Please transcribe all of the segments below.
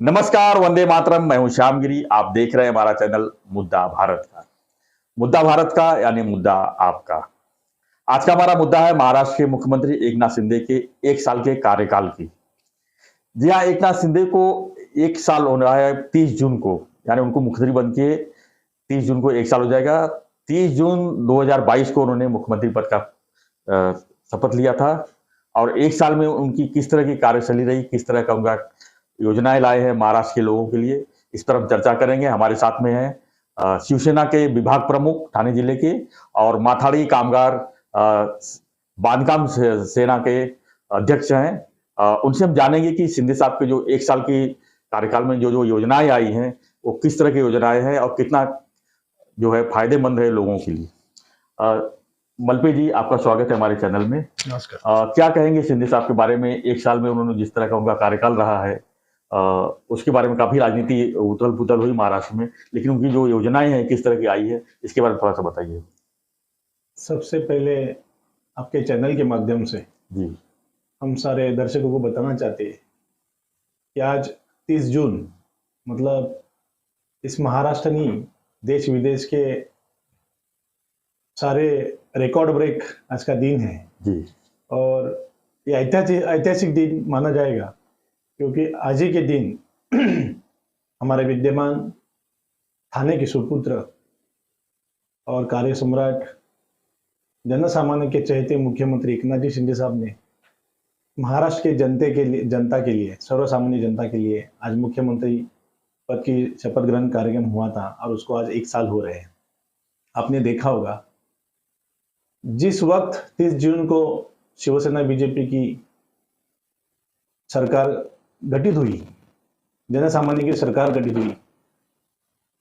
नमस्कार, वंदे मातरम। मैं हूं श्यामगिरी। आप देख रहे हैं हमारा चैनल मुद्दा भारत का। मुद्दा भारत का यानी मुद्दा आपका। आज का हमारा मुद्दा है महाराष्ट्र के मुख्यमंत्री एकनाथ शिंदे के 1 साल के कार्यकाल की। जी हाँ, एकनाथ शिंदे को 1 साल हो रहा है 30 जून को, यानी उनको मुख्यमंत्री बन के 30 जून को 1 साल हो जाएगा। 30 जून 2022 को उन्होंने मुख्यमंत्री पद का शपथ लिया था और 1 साल में उनकी किस तरह की कार्यशैली रही, किस तरह का उनका योजनाएं लाए हैं महाराष्ट्र के लोगों के लिए, इस पर हम चर्चा करेंगे। हमारे साथ में हैं शिवसेना के विभाग प्रमुख ठाणे जिले के और माथाड़ी कामगार बांधकाम सेना के अध्यक्ष हैं। उनसे हम जानेंगे कि शिंदे साहब के जो 1 साल की कार्यकाल में जो जो योजनाएं आई हैं वो किस तरह की योजनाएं हैं और कितना जो है फायदेमंद है लोगों के लिए। मलपे जी, आपका स्वागत है हमारे चैनल में। नमस्कार। क्या कहेंगे शिंदे साहब के बारे में? 1 साल में उन्होंने जिस तरह का उनका कार्यकाल रहा है, उसके बारे में काफी राजनीति उथल पुथल हुई महाराष्ट्र में, लेकिन उनकी जो योजनाएं हैं किस तरह की आई है, इसके बारे में थोड़ा सा बताइए। सबसे पहले आपके चैनल के माध्यम से जी, हम सारे दर्शकों को बताना चाहते हैं कि आज 30 जून मतलब इस महाराष्ट्र नहीं, देश विदेश के सारे रिकॉर्ड ब्रेक आज का दिन है। जी, और ये ऐतिहासिक दिन माना जाएगा क्योंकि आज ही के दिन हमारे विद्यमान थाने के सुपुत्र और कार्य सम्राट जनसामान्य के चहेते मुख्यमंत्री एकनाथ जी शिंदे साहब ने महाराष्ट्र के जनता के लिए सर्वसामान्य जनता के लिए आज मुख्यमंत्री पद की शपथ ग्रहण कार्यक्रम हुआ था और उसको आज 1 साल हो रहे हैं। आपने देखा होगा जिस वक्त 30 जून को शिवसेना बीजेपी की सरकार गठित हुई, जनसामान्य की सरकार गठित हुई,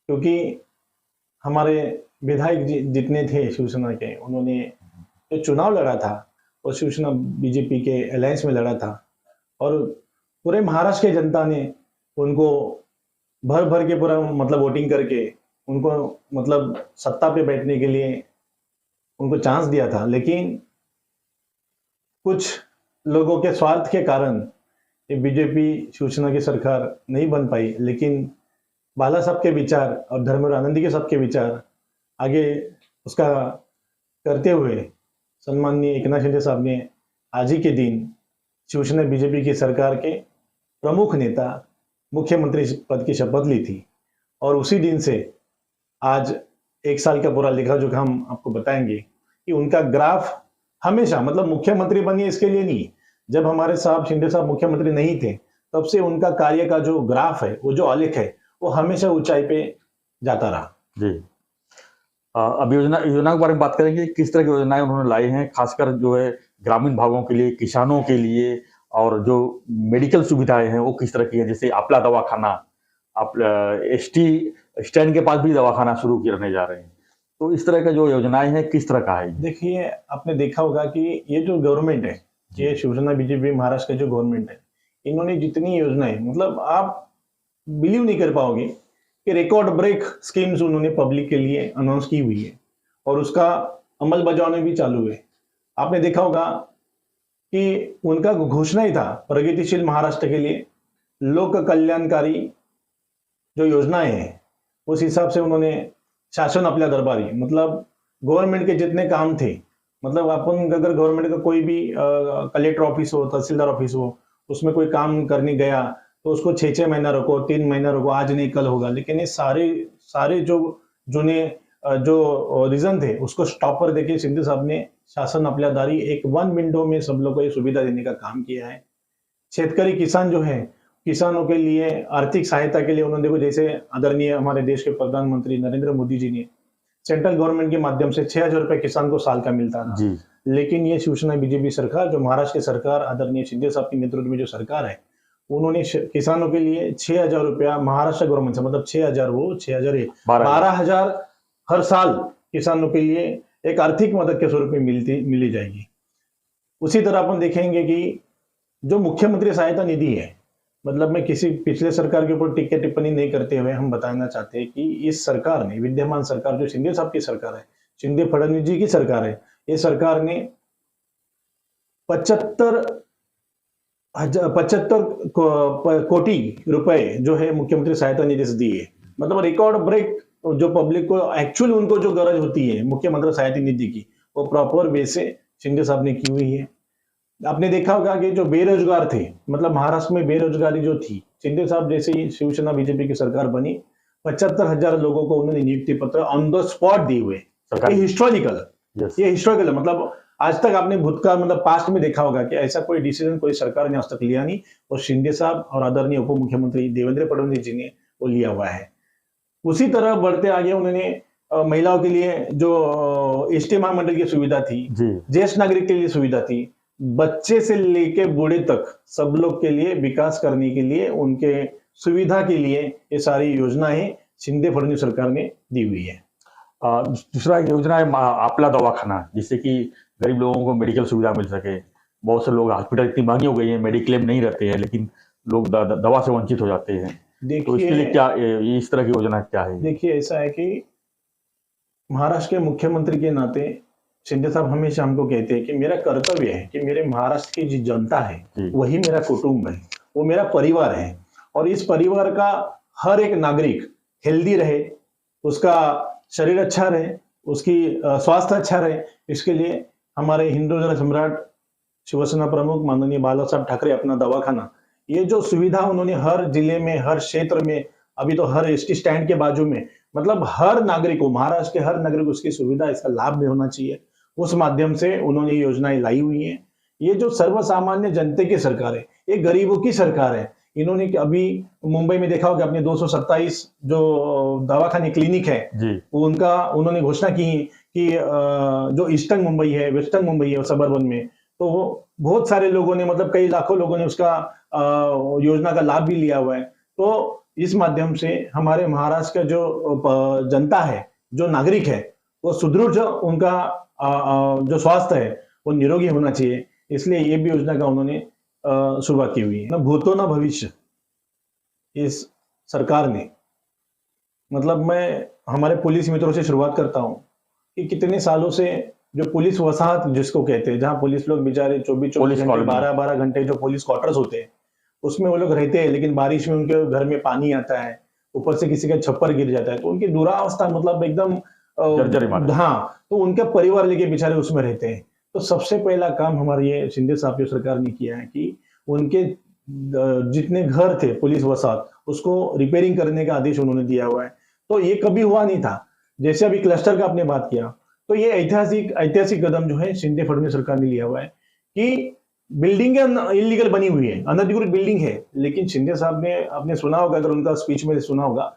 क्योंकि हमारे विधायक जितने थे शिवसेना के, उन्होंने जो चुनाव लड़ा था वो शिवसेना बीजेपी के अलायंस में लड़ा था और पूरे महाराष्ट्र की जनता ने उनको भर भर के पूरा मतलब वोटिंग करके उनको मतलब सत्ता पे बैठने के लिए उनको चांस दिया था। लेकिन कुछ लोगों के स्वार्थ के कारण ये बीजेपी शिवसेना की सरकार नहीं बन पाई, लेकिन बाला साहब के विचार और धर्मेंद्र आनंदी के सबके विचार आगे उसका करते हुए सम्माननीय एकनाथ शिंदे साहब ने आज ही के दिन शिवसेना बीजेपी की सरकार के प्रमुख नेता मुख्यमंत्री पद की शपथ ली थी और उसी दिन से आज 1 साल का पूरा लेखा जोखा हम आपको बताएंगे कि उनका ग्राफ हमेशा मतलब मुख्यमंत्री बनिए इसके लिए नहीं, जब हमारे साहब शिंदे साहब मुख्यमंत्री नहीं थे तब से उनका कार्य का जो ग्राफ है, वो जो आलेख है, वो हमेशा ऊंचाई पे जाता रहा। जी। अब योजना के बारे में बात करेंगे। किस तरह की योजनाएं उन्होंने लाई हैं, खासकर जो है ग्रामीण भागों के लिए, किसानों के लिए, और जो मेडिकल सुविधाएं हैं वो किस तरह की है? जैसे आपला दवाखाना, आप एसटी स्टैंड के पास भी दवाखाना शुरू करने जा रहे हैं, तो इस तरह का जो योजनाएं हैं किस तरह का है? देखिए, आपने देखा होगा कि ये जो गवर्नमेंट है, ये शिवसेना बीजेपी महाराष्ट्र का जो गवर्नमेंट है, इन्होंने जितनी योजनाएं मतलब आप बिलीव नहीं कर पाओगे कि रिकॉर्ड ब्रेक स्कीम्स उन्होंने पब्लिक के लिए अनाउंस की हुई है और उसका अमल बजाने भी चालू है। आपने देखा होगा कि उनका घोषणा ही था प्रगतिशील महाराष्ट्र के लिए लोक कल्याणकारी जो योजनाएं हैं, उस हिसाब से उन्होंने शासन आपल्या दरबारी मतलब गवर्नमेंट के जितने काम थे, मतलब अपन अगर गवर्नमेंट का कोई भी कलेक्टर ऑफिस हो, तहसीलदार ऑफिस हो, उसमें कोई काम करने गया तो उसको 6-6 महीना रखो, 3 महीना रखो, आज नहीं कल होगा। लेकिन ये सारे जो जुने जो रीजन थे उसको स्टॉप पर देके शिंदे साहब ने शासन आपल्या दारी एक 1 विंडो में सब लोगों को ये सुविधा देने का काम किया है। शेतकरी किसान जो है, किसानों के लिए आर्थिक सहायता के लिए उन्होंने देखो, जैसे आदरणीय हमारे देश के प्रधानमंत्री नरेंद्र मोदी जी ने सेंट्रल गवर्नमेंट के माध्यम से 6,000 रुपए किसान को साल का मिलता था। जी, लेकिन ये शिवसेना बीजेपी सरकार, जो महाराष्ट्र की सरकार आदरणीय शिंदे साहब के नेतृत्व में जो सरकार है, उन्होंने किसानों के लिए 6,000 रुपया महाराष्ट्र गवर्नमेंट से मतलब 6,000 वो 6,000 12,000 हर साल किसानों के लिए एक आर्थिक मदद के स्वरूप में मिली जाएगी। उसी तरह अपन देखेंगे कि जो मुख्यमंत्री सहायता निधि है, मतलब मैं किसी पिछले सरकार के ऊपर टिक्का टिप्पणी नहीं करते हुए हम बताना चाहते हैं कि इस सरकार ने, विद्यमान सरकार जो शिंदे साहब की सरकार है, शिंदे फडणवीस जी की सरकार है, ये सरकार ने 75 75 कोटी रुपए जो है मुख्यमंत्री सहायता निधि से दिए, मतलब रिकॉर्ड ब्रेक। जो पब्लिक को एक्चुअल उनको जो गरज होती है मुख्यमंत्री सहायता निधि की, वो प्रॉपर वे से शिंदे साहब ने की हुई है। आपने देखा होगा कि जो बेरोजगार थे, मतलब महाराष्ट्र में बेरोजगारी जो थी, शिंदे साहब जैसे ही शिवसेना बीजेपी की सरकार बनी, 75,000 लोगों को उन्होंने नियुक्ति पत्र ऑन द स्पॉट दिए हुए। ये हिस्टोरिकल ये हिस्टोरिकल है। मतलब आज तक आपने भूतकाल, मतलब पास्ट में देखा होगा कि ऐसा कोई डिसीजन कोई सरकार ने आज तक लिया नहीं, और शिंदे साहब और आदरणीय उप मुख्यमंत्री देवेंद्र फडणवीस जी ने वो लिया हुआ है। उसी तरह बढ़ते आगे उन्होंने महिलाओं के लिए जो एसटी महामंडल की सुविधा थी, ज्येष्ठ नागरिक के लिए सुविधा थी, बच्चे से लेके बूढ़े तक सब लोग के लिए विकास करने के लिए, उनके सुविधा के लिए ये सारी योजनाएं शिंदे फडणवीस सरकार ने दी हुई है। दूसरा एक योजना है आपला दवाखाना, जिससे कि गरीब लोगों को मेडिकल सुविधा मिल सके। बहुत से लोग, हॉस्पिटल इतनी महंगी हो गई है, मेडिक्लेम नहीं रहते हैं, लेकिन लोग दवा से वंचित हो जाते हैं। तो इसके लिए क्या इस तरह की योजना क्या है? देखिए, ऐसा है कि महाराष्ट्र के मुख्यमंत्री के नाते शिंदे साहब हमेशा हमको कहते हैं कि मेरा कर्तव्य है कि मेरे महाराष्ट्र की जो जनता है वही मेरा कुटुंब है, वो मेरा परिवार है, और इस परिवार का हर एक नागरिक हेल्दी रहे, उसका शरीर अच्छा रहे, उसकी स्वास्थ्य अच्छा रहे। इसके लिए हमारे हिंदू जन सम्राट शिवसेना प्रमुख माननीय बाला साहब ठाकरे अपना दवाखाना, ये जो सुविधा उन्होंने हर जिले में, हर क्षेत्र में, अभी तो हर एसटी स्टैंड के बाजू में, मतलब हर नागरिक को, महाराष्ट्र के हर नागरिक को उसकी सुविधा, इसका लाभ भी होना चाहिए। उस माध्यम से उन्होंने योजनाएं लाई हुई हैं। ये जो सर्वसामान्य जनता की सरकार है, ये गरीबों की सरकार है। इन्होंने अभी मुंबई में देखा होगा, अपने 227 जो दवाखाने क्लिनिक है, उनका उन्होंने घोषणा की कि जो ईस्टर्न मुंबई है, वेस्टर्न मुंबई है, सबर्बन में, तो बहुत सारे लोगों ने, मतलब कई लाखों लोगों ने उसका योजना का लाभ भी लिया हुआ है। तो इस माध्यम से हमारे महाराष्ट्र का जो जनता है, जो नागरिक है, वो सुदृढ़, उनका जो स्वास्थ्य है वो निरोगी होना चाहिए। इसलिए ये भी योजना का उन्होंने शुरुआत की हुई है। ना भूतो ना भविष्य, इस सरकार ने, मतलब मैं हमारे पुलिस मित्रों से शुरुआत करता हूँ कि कितने सालों से जो पुलिस वसाहत जिसको कहते हैं, जहाँ पुलिस लोग बेचारे 24 घंटे, 12 घंटे जो पुलिस क्वार्टर्स होते हैं, उसमें वो लोग रहते हैं, लेकिन बारिश में उनके घर में पानी आता है, ऊपर से किसी का छप्पर गिर जाता है, तो उनकी दुरावस्था, मतलब एकदम हाँ, तो उनका परिवार लेके बेचारे उसमें रहते हैं। तो सबसे पहला काम हमारी ये शिंदे साहब की सरकार ने किया है कि उनके जितने घर थे पुलिस वसाहत, उसको रिपेयरिंग करने का आदेश उन्होंने दिया हुआ है। तो ये कभी हुआ नहीं था। जैसे अभी क्लस्टर का आपने बात किया, तो ये ऐतिहासिक कदम जो है शिंदे फडणवीस सरकार ने लिया हुआ है कि बिल्डिंग इलीगल बनी हुई है, अनधिकृत बिल्डिंग है, लेकिन शिंदे साहब ने, आपने सुना होगा, अगर उनका स्पीच में सुना होगा,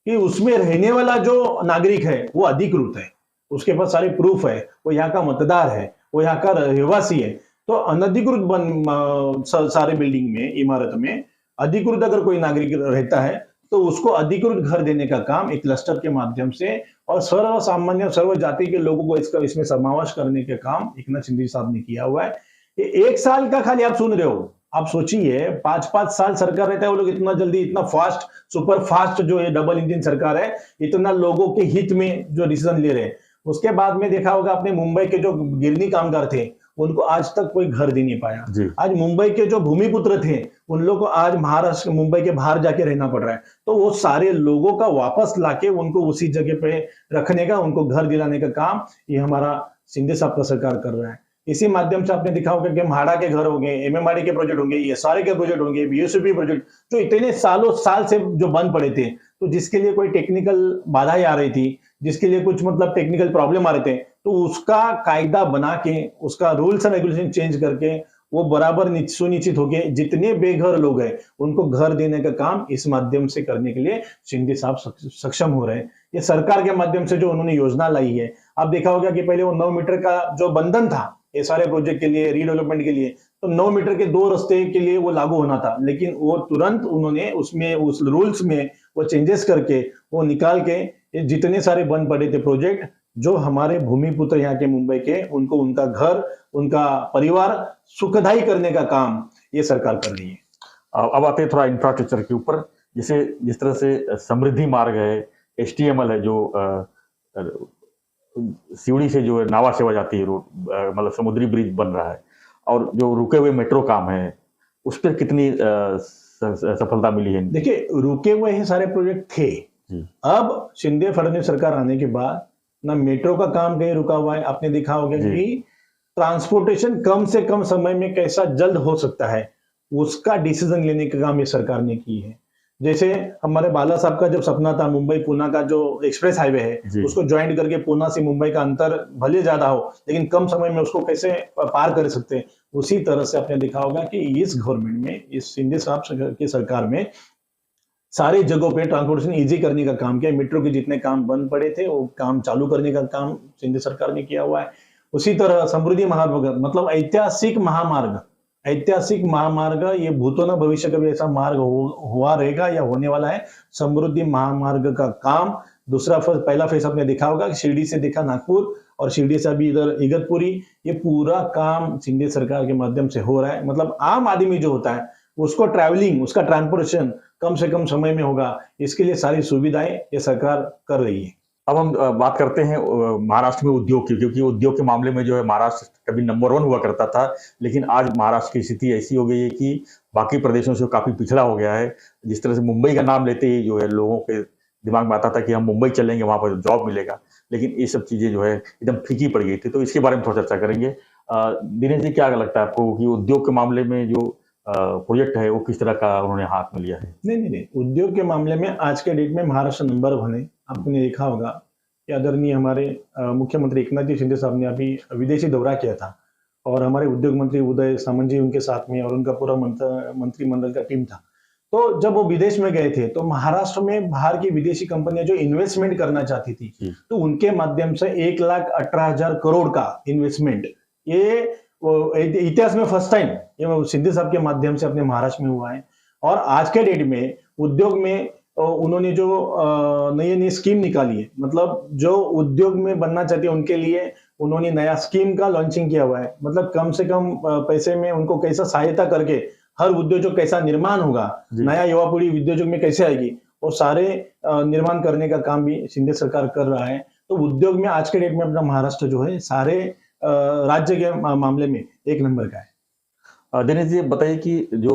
कि उसमें रहने वाला जो नागरिक है वो अधिकृत है, उसके पास सारे प्रूफ है, वो यहाँ का मतदार है, वो यहाँ का रहवासी है। तो अनधिकृत सारे बिल्डिंग में, इमारत में अधिकृत अगर कोई नागरिक रहता है तो उसको अधिकृत घर देने का काम एक क्लस्टर के माध्यम से और सर्व सामान्य सर्व जाति के लोगों को इसमें समावेश करने के काम एकनाथ शिंदे साहब ने किया हुआ है। ये 1 साल का खाली आप सुन रहे हो, आप सोचिए 5-5 साल सरकार रहता है, वो लोग इतना जल्दी, इतना फास्ट, सुपर फास्ट जो ये डबल इंजन सरकार है, इतना लोगों के हित में जो डिसीजन ले रहे हैं। उसके बाद में देखा होगा आपने, मुंबई के जो गिरनी कामगार थे उनको आज तक कोई घर दे नहीं पाया। आज मुंबई के जो भूमिपुत्र थे उन लोगों को आज महाराष्ट्र, मुंबई के बाहर जाके रहना पड़ रहा है। तो वो सारे लोगों का वापस लाके उनको उसी जगह पे रखने का, उनको घर दिलाने का काम ये हमारा शिंदे साहब का सरकार कर रहा है। इसी माध्यम से आपने दिखा होगा कि म्हाडा के घर होंगे, एमएमआरडी के प्रोजेक्ट होंगे, एसआरए के प्रोजेक्ट होंगे, बीएसपी प्रोजेक्ट, जो इतने साल से जो बंद पड़े थे, तो जिसके लिए कोई टेक्निकल बाधाएं आ रही थी, जिसके लिए कुछ मतलब टेक्निकल प्रॉब्लम आ रहे थे, तो उसका कायदा बना के, उसका रूल्स एंड रेगुलेशन चेंज करके वो बराबर सुनिश्चित हो गए, जितने बेघर लोग हैं उनको घर देने का काम इस माध्यम से करने के लिए शिंदे साहब सक्षम हो रहे हैं। ये सरकार के माध्यम से जो उन्होंने योजना लाई है, आप देखा होगा कि पहले वो 9 मीटर का जो बंधन था ये सारे प्रोजेक्ट के लिए, रीडेवलपमेंट के लिए, तो 9 मीटर के 2 रास्ते के लिए वो लागू होना था, लेकिन वो तुरंत उन्होंने उसमें, उस रूल्स में वो चेंजेस करके वो निकाल के जितने सारे बंद पड़े थे प्रोजेक्ट, जो हमारे भूमिपुत्र यहाँ के मुंबई के, उनको उनका घर, उनका परिवार सुखदायी करने का काम ये सरकार कर रही है। अब आते हैं थोड़ा इंफ्रास्ट्रक्चर के ऊपर। जैसे जिस तरह से समृद्धि मार्ग है, HTML है, जो सीढ़ी से जो है नावा सेवा जाती है रोड, मतलब समुद्री ब्रिज बन रहा है, और जो रुके हुए मेट्रो काम है, उस पर कितनी सफलता मिली है? देखिए, रुके हुए ही सारे प्रोजेक्ट थे। जी। अब शिंदे फडणवीस सरकार आने के बाद ना मेट्रो का काम कहीं रुका हुआ है, आपने देखा होगा जी। कि ट्रांसपोर्टेशन कम से कम समय में कैसा जल्द हो सकता है, उसका डिसीजन लेने का काम ये सरकार ने की है। जैसे हमारे बाला साहब का जब सपना था, मुंबई पुणे का जो एक्सप्रेस हाईवे जी। है, उसको ज्वाइंट करके पुणे से मुंबई का अंतर भले ज्यादा हो, लेकिन कम समय में उसको कैसे पार कर सकते हैं, उसी तरह से आपने देखा होगा कि इस गवर्नमेंट में, इस शिंदे साहब की सरकार में सारी जगहों पे ट्रांसपोर्टेशन इजी करने का काम किया। मेट्रो के जितने काम बंद पड़े थे, वो काम चालू करने का काम शिंदे सरकार ने किया हुआ है। उसी तरह समृद्धि महामार्ग, मतलब ऐतिहासिक महामार्ग, ये भूतो न भविष्य का भी ऐसा मार्ग हुआ रहेगा या होने वाला है। समृद्धि महामार्ग का काम पहला फेज आपने देखा होगा कि शिरडी से देखा नागपुर, और शिरडी से अभी इधर इगतपुरी, ये पूरा काम शिंदे सरकार के माध्यम से हो रहा है। मतलब आम आदमी जो होता है, उसको ट्रैवलिंग, उसका ट्रांसपोर्टेशन कम से कम समय में होगा, इसके लिए सारी सुविधाएं ये सरकार कर रही है। अब हम बात करते हैं महाराष्ट्र में उद्योग की, क्योंकि उद्योग के मामले में जो है महाराष्ट्र कभी नंबर 1 हुआ करता था, लेकिन आज महाराष्ट्र की स्थिति ऐसी हो गई है कि बाकी प्रदेशों से काफी पिछड़ा हो गया है। जिस तरह से मुंबई का नाम लेते ही जो है लोगों के दिमाग में आता था कि हम मुंबई चलेंगे, वहां पर जॉब मिलेगा, लेकिन ये सब चीजें जो है एकदम फीकी पड़ गई थी। तो इसके बारे में थोड़ा चर्चा करेंगे। दिनेश जी, क्या लगता है आपको कि उद्योग के मामले में जो प्रोजेक्ट है वो किस तरह का उन्होंने हाथ में लिया है? नहीं, उद्योग के मामले में आज के डेट में महाराष्ट्र नंबर 1 है। आपने देखा होगा कि आदरणीय हमारे मुख्यमंत्री एकनाथ जी शिंदे साहब ने अभी विदेशी दौरा किया था, और हमारे उद्योग मंत्री उदय सामंत जी उनके साथ में, और उनका पूरा मंत्रिमंडल का टीम था। तो जब वो विदेश में गए थे, तो महाराष्ट्र में बाहर की विदेशी कंपनियां जो इन्वेस्टमेंट करना चाहती थी, तो उनके माध्यम से 1,18,000 करोड़ का इन्वेस्टमेंट, ये इतिहास में फर्स्ट टाइम ये शिंदे साहब के माध्यम से अपने महाराष्ट्र में हुआ है। और आज के डेट में उद्योग में उन्होंने जो नई स्कीम निकाली है, मतलब जो उद्योग में बनना चाहते हैं उनके लिए उन्होंने नया स्कीम का लॉन्चिंग किया हुआ है। मतलब कम से कम पैसे में उनको कैसा सहायता करके हर उद्योग कैसा निर्माण होगा, नया युवा पीढ़ी उद्योग में कैसे आएगी, वो सारे निर्माण करने का काम भी शिंदे सरकार कर रहा है। तो उद्योग में आज के डेट में अपना महाराष्ट्र जो है सारे राज्य के मामले में 1 नंबर का है। दिनेश जी, बताइए कि जो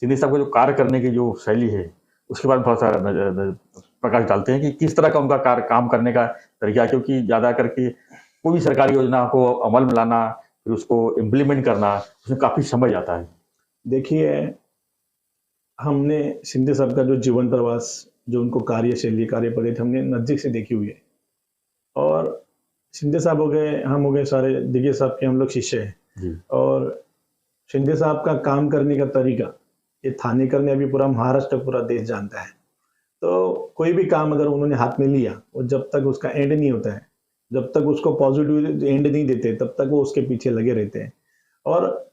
शिंदे साहब को जो कार्य करने की जो शैली है, उसके बारे में थोड़ा सा प्रकाश डालते हैं कि किस तरह का उनका काम करने का तरीका, क्योंकि ज्यादा करके कोई भी सरकारी योजना को अमल में लाना, फिर उसको इम्प्लीमेंट करना, उसमें काफी समय जाता है। देखिए, हमने शिंदे साहब का जो जीवन प्रवास, जो उनको कार्यशैली, कार्यपद्धति हमने नजदीक से देखी हुई है। और शिंदे साहब हो गए, हम हो गए, सारे दिग्गज साहब के हम लोग शिष्य हैं। और शिंदे साहब का काम करने का तरीका, ये थाने करने अभी पूरा महाराष्ट्र, पूरा देश जानता है। तो कोई भी काम अगर उन्होंने हाथ में लिया, और जब तक उसका एंड नहीं होता है, जब तक उसको पॉजिटिव एंड नहीं देते, तब तक वो उसके पीछे लगे रहते हैं। और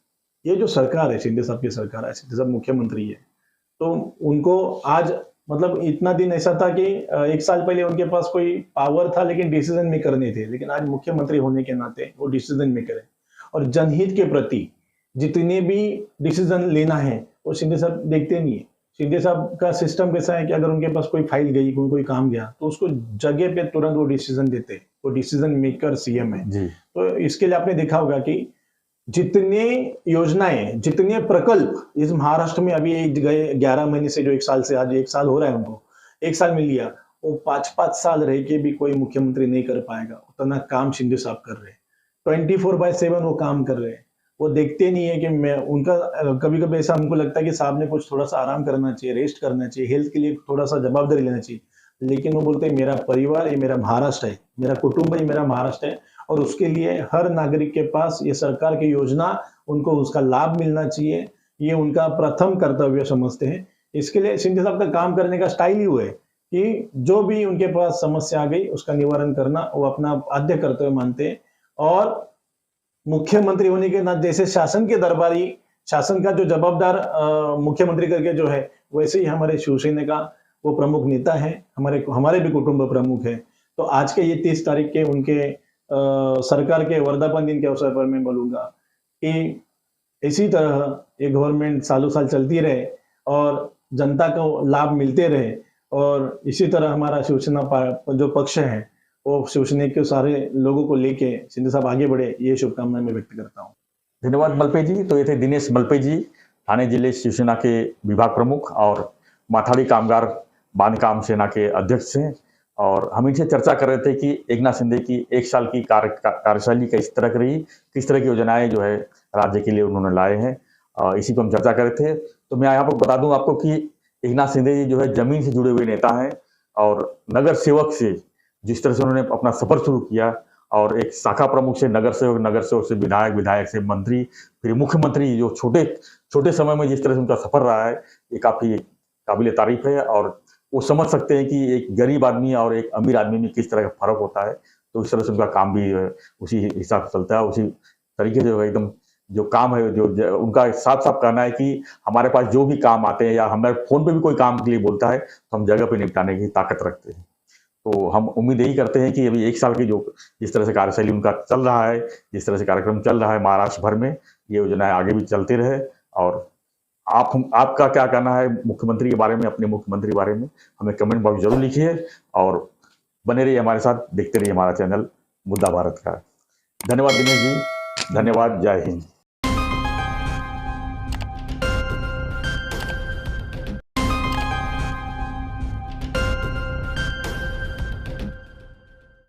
ये जो सरकार है, शिंदे साहब की सरकार है, शिंदे साहब मुख्यमंत्री है, तो उनको आज, मतलब इतना दिन ऐसा था कि 1 साल पहले उनके पास कोई पावर था लेकिन डिसीजन मेकर नहीं थे, लेकिन आज मुख्यमंत्री होने के नाते वो डिसीजन मेकर है। और जनहित के प्रति जितने भी डिसीजन लेना है वो शिंदे साहब देखते नहीं है। शिंदे साहब का सिस्टम कैसा है कि अगर उनके पास कोई फाइल गई, कोई काम गया, तो उसको जगह पे तुरंत वो डिसीजन देते हैं। वो डिसीजन मेकर सीएम है जी। तो इसके लिए आपने देखा होगा कि जितने योजनाएं, जितने प्रकल्प इस महाराष्ट्र में अभी गए 11 महीने से, जो 1 साल से, आज 1 साल हो रहा है उनको, 1 साल में लिया, वो 5-5 साल रह के भी कोई मुख्यमंत्री नहीं कर पाएगा उतना काम शिंदे साहब कर रहे हैं। 24/7 वो काम कर रहे हैं। वो देखते नहीं है कि मैं उनका, कभी कभी ऐसा हमको लगता है कि साहब ने कुछ थोड़ा सा आराम करना चाहिए, रेस्ट करना चाहिए, हेल्थ के लिए थोड़ा सा जवाबदारी लेना चाहिए, लेकिन वो बोलते हैं मेरा परिवार, ये मेरा महाराष्ट्र है, मेरा कुटुंब है, मेरा महाराष्ट्र है, और उसके लिए हर नागरिक के पास ये सरकार की योजना, उनको उसका लाभ मिलना चाहिए, ये उनका प्रथम कर्तव्य समझते हैं। इसके लिए शिंदे साहब का काम करने का स्टाइल ही हुआ है कि जो भी उनके पास समस्या आ गई उसका निवारण करना वो अपना आद्य कर्तव्य मानते हैं। और मुख्यमंत्री होने के नाते, जैसे शासन के दरबारी, शासन का जो जवाबदार मुख्यमंत्री करके जो है, वैसे ही हमारे शिवसेना का वो प्रमुख नेता है, हमारे भी कुटुंब प्रमुख है। तो आज के ये 30 तारीख के उनके सरकार के वर्धापन दिन के अवसर पर मैं बोलूंगा कि इसी तरह ये गवर्नमेंट सालों साल चलती रहे और जनता को लाभ मिलते रहे, और इसी तरह हमारा शिवसेना जो पक्ष है वो शिवसेना के सारे लोगों को लेके शिंदे साहब आगे बढ़े, ये शुभकामनाएं मैं व्यक्त करता हूँ। धन्यवाद मलपे जी। तो ये थे दिनेश मलपे जी, ठाणे जिले शिवसेना के विभाग प्रमुख और माथाड़ी कामगार बांधकाम सेना के अध्यक्ष हैं। और हम इनसे चर्चा कर रहे थे कि एकनाथ शिंदे की 1 साल की कार्यशैली किस तरह की रही, किस तरह की योजनाएं जो है राज्य के लिए उन्होंने लाए हैं, इसी पर हम चर्चा कर रहे थे। तो मैं यहाँ पर बता दूं आपको कि एकनाथ शिंदे जी जो है जमीन से जुड़े हुए नेता हैं और नगर सेवक से जिस तरह से उन्होंने अपना सफर शुरू किया और एक शाखा प्रमुख से नगर सेवक से विधायक, विधायक से मंत्री, फिर मुख्यमंत्री, जो छोटे समय में जिस तरह से उनका सफर रहा है, ये काफी काबिल तारीफ है। और वो समझ सकते हैं कि एक गरीब आदमी और एक अमीर आदमी में किस तरह का फर्क होता है। तो इस तरह से उनका काम भी उसी हिसाब से चलता है, उसी तरीके से एकदम जो काम है, जो उनका साफ साफ कहना है कि हमारे पास जो भी काम आते हैं या हमारे फोन पे भी कोई काम के लिए बोलता है तो हम जगह पे निपटाने की ताकत रखते हैं। तो हम उम्मीद यही करते हैं कि अभी 1 साल की जो जिस तरह से कार्यशैली उनका चल रहा है, जिस तरह से कार्यक्रम चल रहा है महाराष्ट्र भर में, ये योजनाएं आगे भी चलती रहे। और आपका क्या कहना है मुख्यमंत्री के बारे में, अपने मुख्यमंत्री के बारे में, हमें कमेंट बॉक्स जरूर लिखिए और बने रहिए हमारे साथ, देखते रहिए हमारा चैनल मुद्दा भारत का। धन्यवाद दिनेश जी, धन्यवाद, जय हिंद।